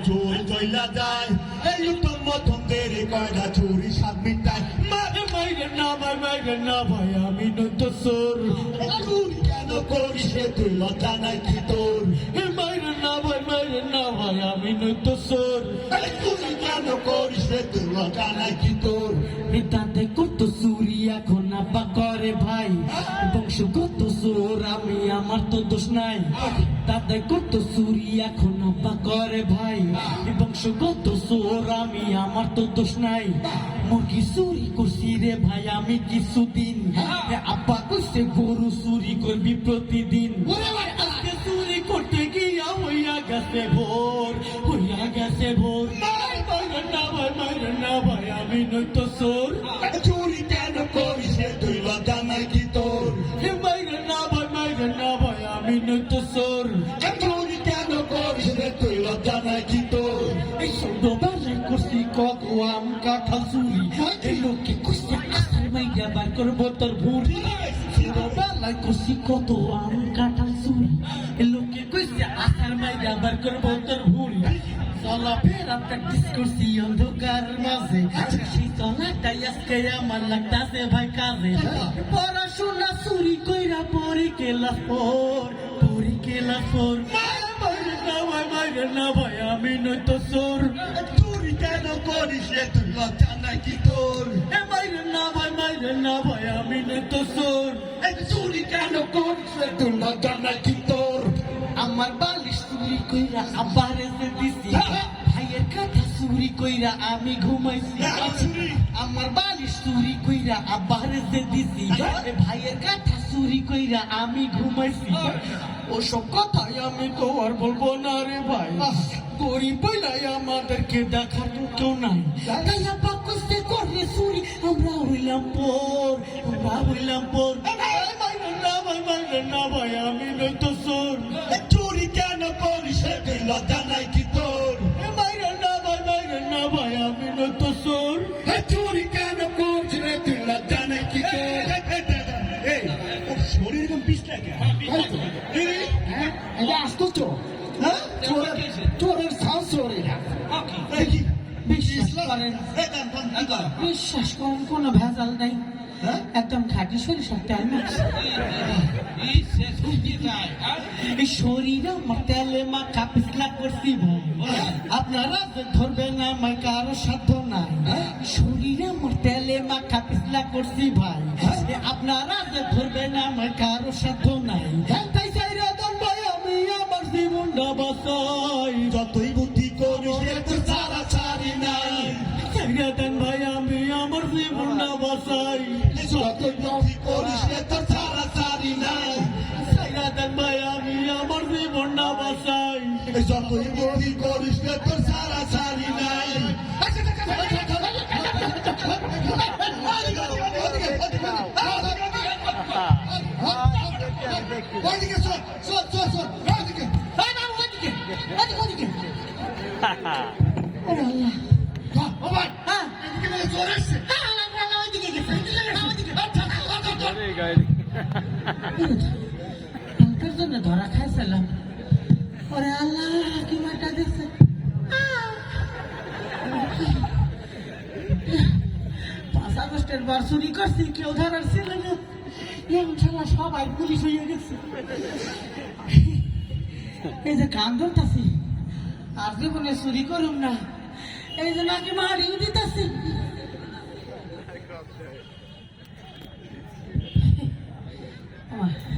চোর জইলা যায় এই উত্তম মতন্দের কয়টা চুরি সাত মিটায় মাইরে না ভাই আমি নয়তো চোর চুরি কেন করিস রে তুই লজ্জা নাই কি তোর মাইরে না ভাই আমি নয়তো চোর চুরি কেন করিস রে তুই লজ্জা নাই কি তোর তাতে কত চুরি এখন আব্বা করে ভাই বংশগত চোর আমি আমার তো দোষ নাই তাতে কত চুরি এখন আব্বা করে ভাই বংশগত চোর আমি আমার তো দোষ নাই মুরগি চুরি করছি রে ভাই আমি কিছুদিন আব্বা কইছে গরু চুরি করবি প্রতিদিন আজকে চুরি করতে গিয়া হইয়া গেছে ভোর মাইরে না ভাই আমি নয়তো চোর চুরি কেন করিস রে তুই লজ্জা নাই কি তোর মাইরে না ভাই আমি নয়তো চোর চুরি কেন করিস রে তুই লজ্জা নাই কি তোর এই ছোটবেলায় করছি কত আম কাঁঠাল চুরি এই লোকে কইছে আসার মাইয়া বার করবো তোর ভুঁড়ি ছোটবেলায় করছি কত আম কাঁঠাল চুরি এই লোকে কইছে আসার মাইয়া বার করবো তোর ভুঁড়ি চলাফেরা প্র্যাকটিস করছি অন্ধকার মাঝে সেই চলাটাই আজকে আমার লাগতাছে ভাই কাজে পড়াশোনা চুরি কইরা পড়ি ক্লাস ফোর মাইরে না ভাই আমি নয়তো চোর চুরি কেন করিস রে তুই লজ্জা নাই কি তোর মাইরে না ভাই আমি নয়তো চোর চুরি কেন করিস রে তুই লজ্জা নাই কি তোর আমার বালিশ চুরি কইরা আব্বারে যে দিছি ভাইয়ের কথা চুরি কইরা আমি ঘুমাইছি আমার বালিশ চুরি কইরা আব্বারে যে দিছি ভাইয়ের কথা চুরি কইরা আমি ঘুমাইছি ওসব কথাই আমি তো আর বলবো না রে ভাই গরিব বইলাই আমাদেরকে দেখার তো কেউ নাই তাই আব্বা কইছে করে চুরি আমরা হইলাম পর মাইরে না ভাই আমি নয়তো চোর চুরি কেন করিস রে তুই লজ্জা নাই কি তোর মাইরে না ভাই আমি নয়তো চোর চুরি কেন করিস রে তুই লজ্জা নাই কি তোর এই ওর শরীর এরকম পিছলা কেন এটা আশ্চর্য হ্যাঁ চোরের সাহস চোরে না বিশ্বাস করেন কোনো ভেজাল নাই একদম খাঁটি সরিষার তেল এই শরীরে আমার তেলে মাখা পিছলা করছি ভাই আপনারা ধরবেন আমায় কারো সাধ্য নাই শরীরে আমার তেলে মাখা পিছলা করছি ভাই আপনারা ধরবেন আমায় কারো সাধ্য নাই তাই চাইরা দেন ভাই আমি আমার জীবনটা বাঁচাই যতই বুদ্ধি করিস রে তোর ছাড়া ছাড়ি নাই চাইরা দেন ভাই আমি আমার জীবনটা বাঁচাই যতই বুদ্ধি করিস রে তোর ছাড়া ছাড়ি নাই চাইরা দেন ভাই আমি আমার জীবনটা বাঁচাই যতই বুদ্ধি করিস রে তোর ছাড়া ছাড়ি নাই ওইদিকে চল ওইদিকে ও ভাই এদিকে চলে এসছে টাকার জন্য ধরা খাইছিলাম ওরে আল্লাহ কি মাটা দিচ্ছে 5 আগস্টের বার চুরি করছি কেউ ধরার ছিল না ইনশাল্লাহ সবাই পুলিশ হয়ে গেছে এই যে কান ধরতেছি আর জীবনে চুরি করুম না এই যে নাকি মারিও দিতেছি